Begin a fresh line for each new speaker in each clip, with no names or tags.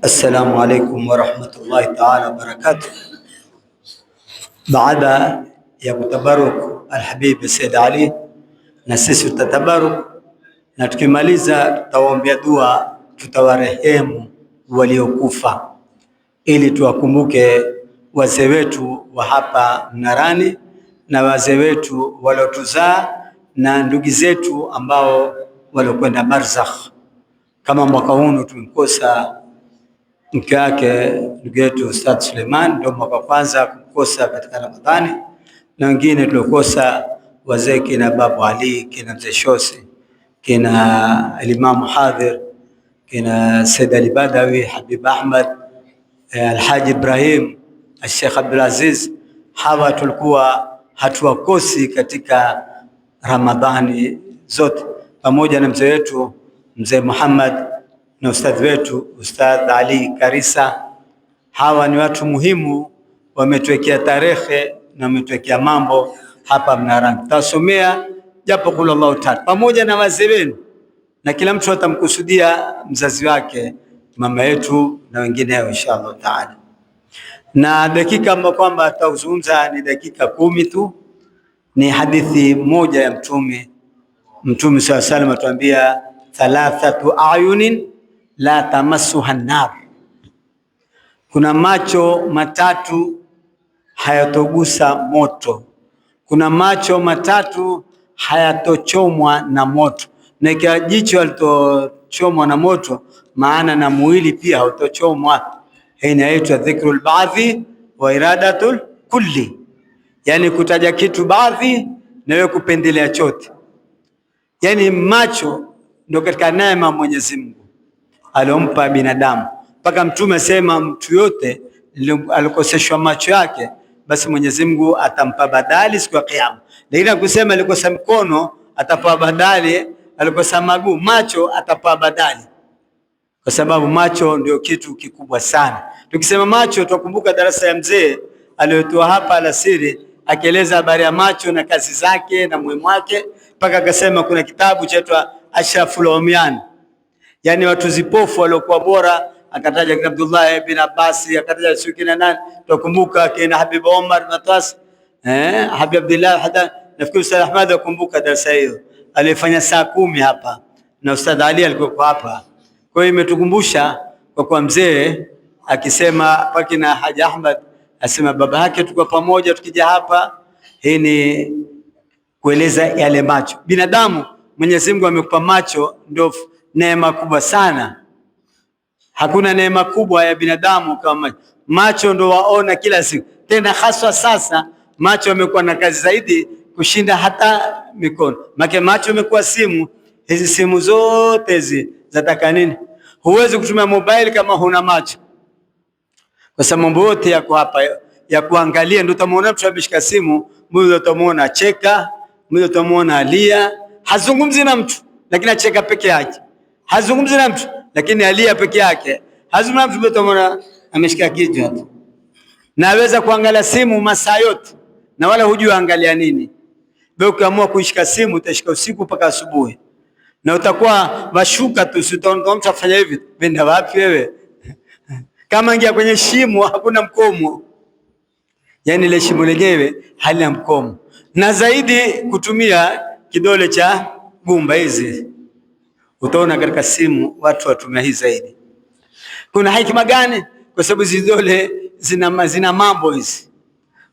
Assalamu alaikum warahmatullahi taala wabarakatuh. Baada ya kutabaruk Alhabib Said Ali, na sisi tutatabaruk, na tukimaliza tutawaombea dua, tutawarehemu waliokufa ili tuwakumbuke wazee wetu wa hapa Mnarani na wazee wetu waliotuzaa na ndugu zetu ambao waliokwenda barzakh. Kama mwaka huu tumkosa mke wake ndugu yetu Ustadh Suleiman, ndio mwaka wa kwanza kukosa katika Ramadhani, na wengine tuliokosa wazee kina Babu Ali, kina Mzee Shosi, kina Imam Hadhir, kina Said Ali Badawi, Habib Ahmad, Alhaji Ibrahim, Sheikh Abdul Aziz. Hawa tulikuwa hatuwakosi katika Ramadhani zote, pamoja na mzee wetu Mzee Muhammad na ustadhi wetu Ustadh Ali Karisa. Hawa ni watu muhimu, wametuwekea tarehe na wametuwekea mambo hapa Mnarani. Tutasomea japo kula Allahu Taala pamoja na wazee wenu, na kila mtu atamkusudia mzazi wake, mama yetu na wengineo inshallah taala. Na dakika ambayo kwamba tutazungumza ni dakika 10 tu. Ni hadithi moja ya Mtume sallallahu alaihi wasallam atuambia, thalathatu ayunin la tamassuha an-nar, kuna macho matatu hayatogusa moto, kuna macho matatu hayatochomwa na moto. Na ikiwa jicho halitochomwa na moto, maana na mwili pia hautochomwa. Hii inaitwa dhikrul baadhi wa iradatul kulli, yani kutaja kitu baadhi na wewe kupendelea chote. Yani macho ndio katika neema Mwenyezi Mungu aliompa binadamu, mpaka Mtume asema mtu yote alikoseshwa macho yake, basi Mwenyezi Mungu atampa badali siku ya Kiyama. Lakini kusema alikosa mkono atapewa badali, alikosa maguu, macho atapewa badali, kwa sababu macho ndio kitu kikubwa sana. Tukisema macho, tukumbuka darasa ya mzee aliyotoa hapa alasiri, akieleza habari ya macho na kazi zake na muhimu wake, mpaka akasema kuna kitabu chaitwa Ashraful Umyan, yani watu zipofu waliokuwa bora. Akataja kina Abdullah ibn Abbas, akataja sukina nani, tukumbuka kina Habib Omar Matas, Habib Abdullah hada, nafikiri Ustadh Ahmad akumbuka darasa hiyo alifanya saa 10 hapa, na Ustadh Ali alikuwa hapa. Kwa hiyo imetukumbusha kwa kuwa mzee akisema paki na Haji Ahmad asema baba yake tuko pamoja tukija hapa. Hii ni kueleza yale macho binadamu. Mwenyezi Mungu amekupa macho, ndio neema kubwa sana. Hakuna neema kubwa ya binadamu kama macho. Macho ndio waona kila siku, tena haswa sasa macho yamekuwa na kazi zaidi kushinda hata mikono. Macho yamekuwa simu. Hizi simu zote hizi zataka nini? Huwezi kutumia mobile kama huna macho, kwa sababu mambo yote yako hapa ya kuangalia. Ndio utamuona mtu ameshika simu, mmoja utamuona cheka, mmoja utamuona alia, hazungumzi na mtu lakini acheka peke yake, hazungumzi na mtu lakini alia peke yake, hazungumzi na mtu, utamuona ameshika kichwa tu. Na aweza kuangalia simu masaa yote na wala hujui angalia nini. Wewe ukiamua kuishika simu utashika usiku mpaka asubuhi, na utakuwa washuka tu, sitaona mtu afanya hivi, wenda wapi wewe? Kama ingia kwenye shimo hakuna mkomo, yani ile shimo lenyewe halina mkomo. Na zaidi kutumia kidole cha gumba hizi, utaona katika simu watu watumia hii zaidi. Kuna hikima gani? Kwa sababu hizi vidole zina mambo hizi,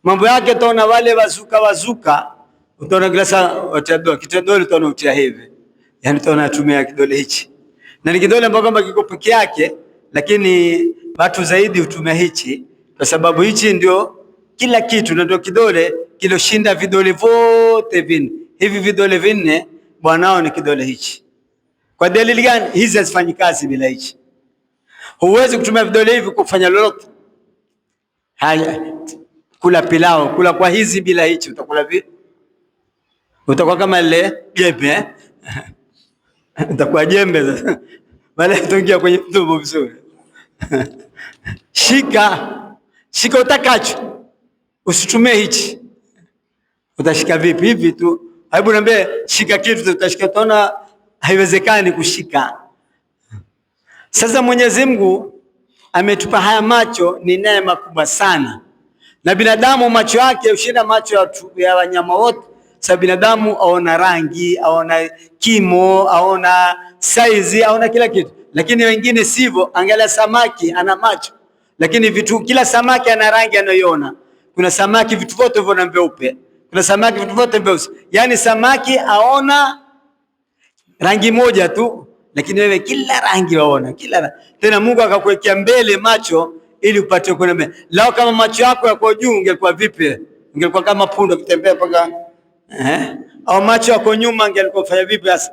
mambo yake. Utaona wale wazuka, utaona kila saa watadua kitodole, utaona utia hivi, yani utaona atumia kidole hichi, na ni kidole ambacho kama kiko peke yake, lakini watu zaidi hutumia hichi, kwa sababu hichi ndio kila kitu, na ndio kidole kiloshinda vidole vote vinne. Hivi vidole vinne bwanao ni kidole hichi. Kwa dalili gani? Hizi hazifanyi kazi bila hichi. Huwezi kutumia vidole hivi kufanya lolote. Haya, kula pilao, kula kwa hizi bila hichi utakula vipi? Utakuwa kama ile jembe, utakuwa jembe sasa. Wala tuingia kwenye mdomo vizuri. Shika utakacho, usitumie hichi. Utashika vipi? Hivi tu. Hebu niambie, shika kitu utashika, utaona haiwezekani kushika. Sasa Mwenyezi Mungu ametupa haya macho, ni neema kubwa sana. Na binadamu macho yake ushinda macho ya wanyama wote. Sababu binadamu aona rangi, aona kimo, aona saizi, aona kila kitu, lakini wengine sivyo. Angalia samaki, ana macho, lakini kila samaki ana rangi anayoiona. Kuna samaki vitu vyote vina vyeupe, kuna samaki vitu vyote vyeusi. Yani samaki aona rangi moja tu, lakini wewe kila rangi waona, tena Mungu akakuwekea mbele macho ili upate kuona mbele. Lao kama macho yako yako juu, ungekuwa vipi? Ungekuwa kama punda ukitembea paka au macho yako nyuma, ungekuwa fanya vipi? Sasa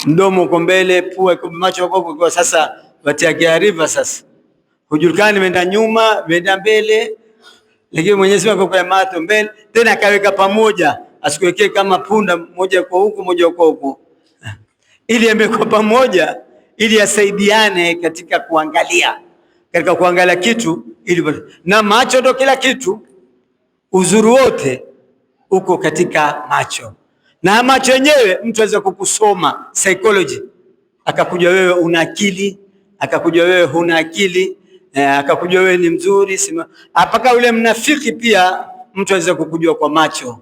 mdomo uko mbele, pua iko, macho yako kwa sasa watia kiarifa. Sasa hujulikani imeenda nyuma, imeenda mbele, lakini Mwenyezi Mungu akakupa macho mbele, tena akaweka pamoja, asikuwekee kama punda, moja kwa huku moja kwa huku, ili yamekuwa pamoja, ili yasaidiane katika kuangalia kitu, ili na macho ndo kila kitu. Uzuri wote uko katika macho, na macho yenyewe mtu aweza kukusoma psychology, akakujua wewe una akili, akakujua wewe huna akili, akakujua wewe ni mzuri, mpaka yule mnafiki pia mtu aweza kukujua kwa macho,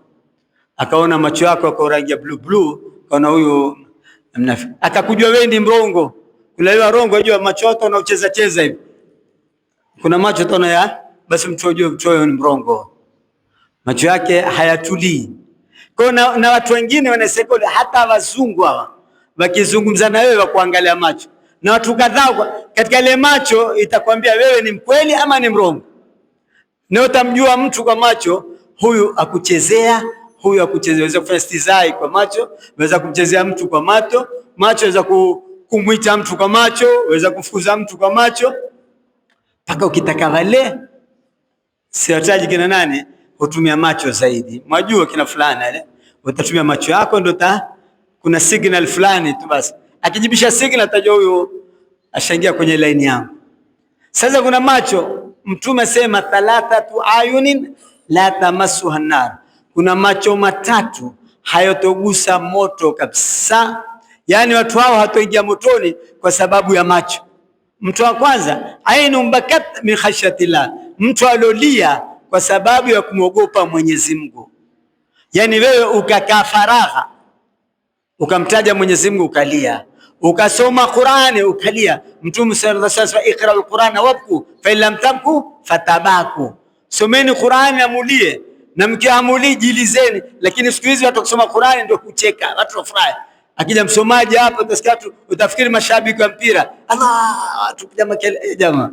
akaona macho yako yako rangi ya blue, kaona huyu mnafiki, akakujua wewe ni mrongo. Kuna yule rongo, unajua macho yako unaocheza cheza hivi, kuna macho tona ya basi mtu ajue mtu ni mrongo, macho yake hayatulii. Kwa na watu wengine wanasema, hata wazungu hawa wakizungumza na wewe wakuangalia macho, na watu kadhaa katika ile macho itakwambia wewe ni mkweli ama ni mrongo. Na utamjua mtu kwa macho, huyu akuchezea, huyu akuchezea. Waweza kufanya stizai kwa macho, waweza kumchezea mtu kwa macho, waweza kumuita mtu kwa macho, waweza kufukuza mtu kwa macho, mpaka ukitaka wale siwataji kina nani hutumia macho zaidi. Mwajua kina fulani ile utatumia macho yako ndio kuna signal fulani tu, basi akijibisha signal atajua huyo ashaingia kwenye line yangu. Sasa kuna macho, Mtume sema thalathatu ayunin la tamassuha nar, kuna macho matatu hayotogusa moto kabisa. Yani watu hao hatoingia motoni kwa sababu ya macho. Mtu wa kwanza, ainun bakat min khashyatillah, mtu alolia kwa sababu ya kumwogopa Mwenyezi Mungu. Yani wewe ukakaa faragha, ukamtaja Mwenyezi Mungu ukalia, ukasoma Qur'ani ukalia. Mtume sallallahu alaihi wasallam, ikra al-Qur'ana wabku fa illam tabku fatabaku, someni Qur'ani amulie, na mkiamuli jilizeni. Lakini siku hizi watu kusoma Qur'ani ndio kucheka, watu wafurahi. Akija msomaji hapa utasikia utafikiri mashabiki wa mpira, Allah watu jamaa.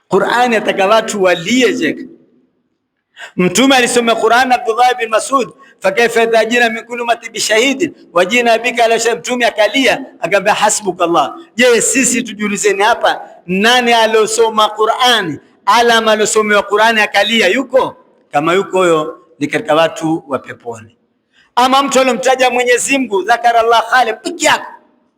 Qur'ani ataka watu walie. Je, Mtume alisoma Qur'an, Abdullah bin Mas'ud, fa kaifa tajina min kulli ummati bi shahidin wajina bika ala shahid. Mtume akalia akamwambia hasbukallah. Je, sisi tujulizeni hapa, nani alosoma Qur'ani, alama alosomewa Qur'ani akalia yuko? Kama yuko huyo ni katika watu wa peponi. Ama mtu alomtaja Mwenyezi Mungu, dhakara Allah khali peke yako,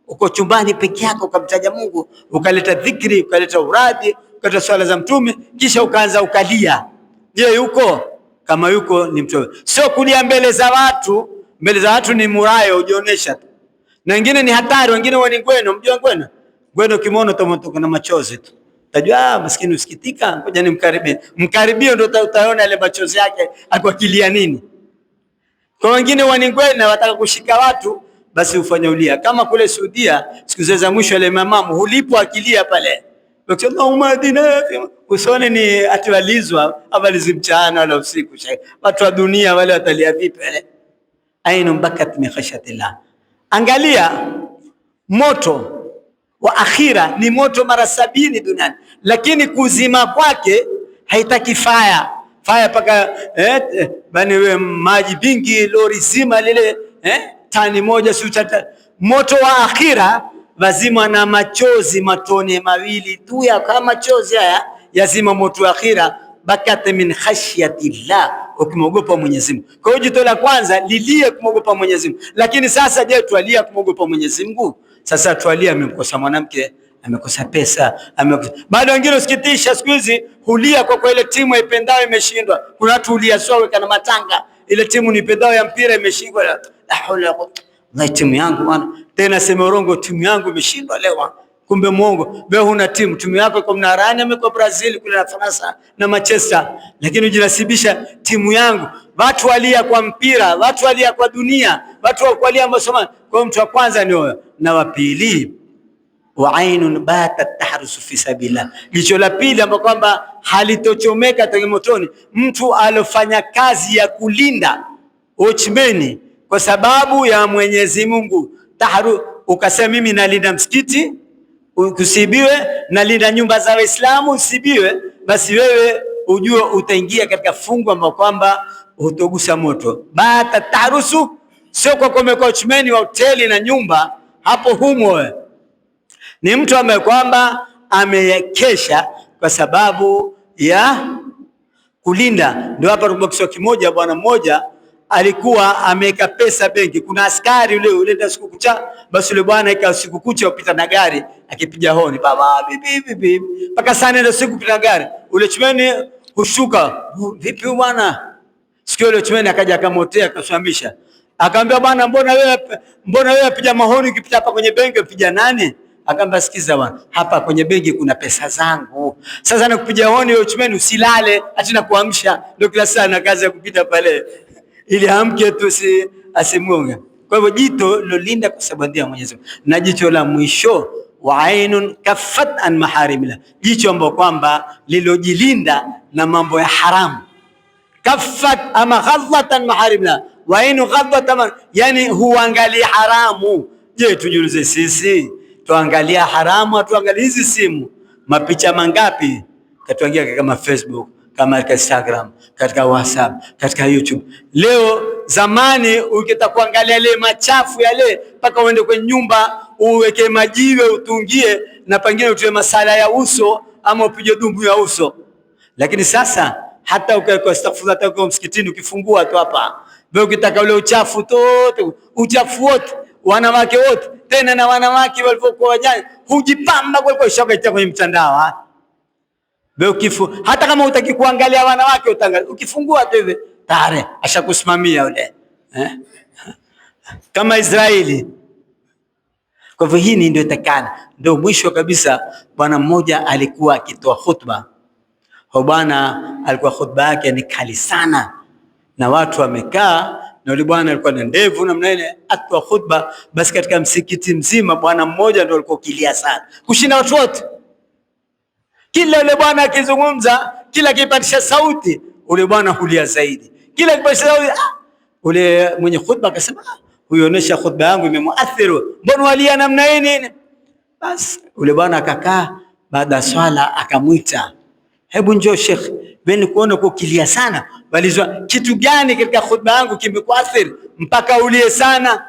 uko chumbani peke yako ukamtaja Mungu, ukaleta dhikri, ukaleta uradi, ukaleta swala za Mtume, kisha ukaanza ukalia. Je, yuko? Kama yuko ni mtu. Sio kulia mbele za watu. Mbele za watu ni murayo, ujionesha tu. Na wengine ni hatari, wengine wani ngweno, mjua ngweno. Ngweno kimono tomotoka na machozi tu. Utajua maskini usikitika, ngoja nimkaribie. Mkaribie ndio utaona ile machozi yake akwakilia nini. Kwa wengine wani ngweno wataka kushika watu, basi ufanye ulia. Kama kule Saudia, siku za mwisho ile mamamu hulipo akilia pale. Allahumma adina, usone ni atiwalizwa abalizi mchana wala usiku. Watu wa dunia wale watalia vipi wale? Ainu bakat min khashyatillah. Angalia moto wa akhira ni moto mara 70 duniani, lakini kuzima kwake haitaki faya paka bani we maji bingi lori zima lile tani moja suchata. Moto wa akhira lazima na machozi matone mawili tu ya kama machozi haya yazima moto wa akhira, bakat min khashyatillah, ukimogopa Mwenyezi Mungu. Kwa hiyo jito la kwanza lilie kumogopa Mwenyezi Mungu. Lakini sasa je, tualia kumogopa Mwenyezi Mungu? Sasa tualia amemkosa mwanamke, amekosa pesa, bado wengine usikitisha siku hizi hulia kwa ile timu ipendao imeshindwa. Kuna watu hulia sawa kana matanga, ile timu nipendao ya mpira imeshindwa. La hawla na timu yangu bwana, tena sema urongo, timu yangu imeshindwa leo. kumbe muongo. Wewe huna timu, timu yako iko Mnarani, ameko Brazil kule na Faransa na Manchester, lakini ujinasibisha timu yangu. Watu walia kwa mpira, watu walia kwa dunia, watu walia masomo. Kwa mtu wa kwanza ni huyo, na wa pili wa ainun batat tahrusu fi sabilillah, jicho la pili ambalo kwamba halitochomeka tangu motoni, mtu alofanya kazi ya kulinda watchman kwa sababu ya Mwenyezi Mungu. Tahru, ukasema mimi nalinda msikiti usibiwe, nalinda nyumba za Waislamu usibiwe, basi wewe ujue utaingia katika fungu ambalo kwamba hutogusa moto. Batat tahrusu sio kwa watchman wa hoteli na nyumba, hapo humo wewe ni mtu ambaye kwamba amekesha kwa sababu ya kulinda. Ndio hapa rumokisho kimoja, bwana mmoja alikuwa ameweka pesa benki. Kuna askari ule ndio siku kucha, basi yule bwana ika siku kucha upita na gari akipiga honi baba bibi mpaka sana ndio siku kupita gari. Ule chumeni hushuka, vipi bwana? Sikio ule chumeni akaja akamotea akashambisha, akamwambia bwana, mbona wewe piga mahoni ukipita hapa kwenye benki upiga nani? Akamba sikiza bwana, hapa kwenye benki kuna pesa zangu. Sasa nakupiga honi wewe chumeni, usilale ati na kuamsha. Ndio kila saa na kazi ya kupita pale ili amke tu asimuonge. Kwa hivyo jito lolinda kwa sababu ya Mwenyezi Mungu. Na jicho la mwisho wa ainun kaffat an maharimillah, jicho ambalo kwamba lilojilinda na mambo ya haramu. Kaffat ama ghadhat an maharimillah wa ainu ghadhat, yani huangalia haramu. Je, tujiulize sisi tuangalia haramu, tuangalia hizi simu mapicha mangapi katuangia kama Facebook, kama katika Instagram, katika WhatsApp, katika YouTube. Leo zamani ukitaka kuangalia ile machafu yale mpaka uende kwenye nyumba uweke majiwe utungie na pengine utoe masala ya uso ama upige dumbu ya uso. Lakini sasa hata ukaeka astaghfirullah, hata kwa msikitini ukifungua tu hapa, wewe ukitaka ule uchafu wote, uchafu wote, wanawake wote, tena na wanawake walivyokuwa wajani hujipamba kwa shaka kwenye mtandao. Hata kama utaki kuangalia wanawake utangalia, ukifungua tu hivi tare ashakusimamia yule kama Israeli. Kwa hivyo hii ndio takana. Ndio mwisho kabisa, bwana mmoja alikuwa akitoa khutba. Huyo bwana alikuwa khutba yake ni kali sana, na watu wamekaa, na yule bwana alikuwa na ndevu na mnene, atoa khutba. Basi katika msikiti mzima bwana mmoja ndio alikuwa kilia sana kushinda watu wote. Kila yule bwana akizungumza, kila kipatisha sauti, ule bwana hulia zaidi. Kila kipatisha sauti, ule mwenye khutba akasema, huionesha khutba yangu imemuathiru, mbona walia namna hii nini? Basi ule bwana akakaa, baada ya swala akamwita, hebu njoo Sheikh, wewe kuona kukilia sana, balizwa kitu gani katika khutba yangu kimekuathiri mpaka ulie sana?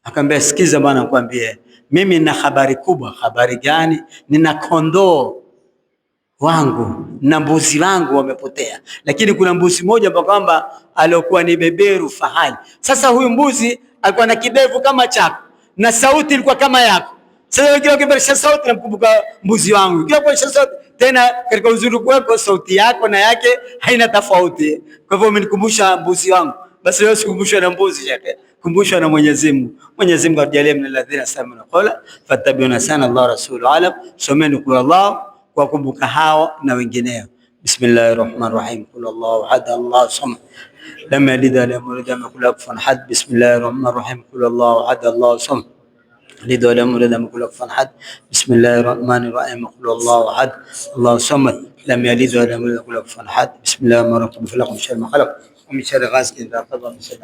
Akamwambia, sikiza bwana, nikwambie mimi nina habari kubwa. Habari gani? Nina kondoo wangu na mbuzi wangu wamepotea, lakini kuna mbuzi mmoja kwamba alikuwa ni beberu fahali. Sasa huyu mbuzi alikuwa na kidevu kama chako na sauti ilikuwa kama yako. Sasa kila ukiboresha sauti nakumbuka mbuzi wangu, kila ukiboresha sauti tena katika uzuri wako sauti yako na yake haina tofauti. Kwa hivyo umenikumbusha mbuzi wangu. Basi leo sikumbushwa na mbuzi yake, kumbushwa na Mwenyezi Mungu. Mwenyezi Mungu atujalie min alladhina sami'u qawla fattabi'una sana Allah rasulu alam. Someni kwa Allah kwa kumbuka hao na wengineo. Bismillahirrahmanirrahim. Qul Allahu ahad Allahu samad lam yalid wa lam yulad wa lam yakul lahu kufuwan ahad. Bismillahirrahmanirrahim. Qul Allahu ahad Allahu samad lam yalid wa lam yulad wa lam yakul lahu kufuwan ahad. Bismillahirrahmanirrahim. Qul Allahu ahad Allahu samad lam yalid wa lam yulad wa lam yakul lahu kufuwan ahad. Bismillahirrahmanirrahim. Falaq min sharri ma khalaq wa min sharri ghasiqin idha qada, min sharri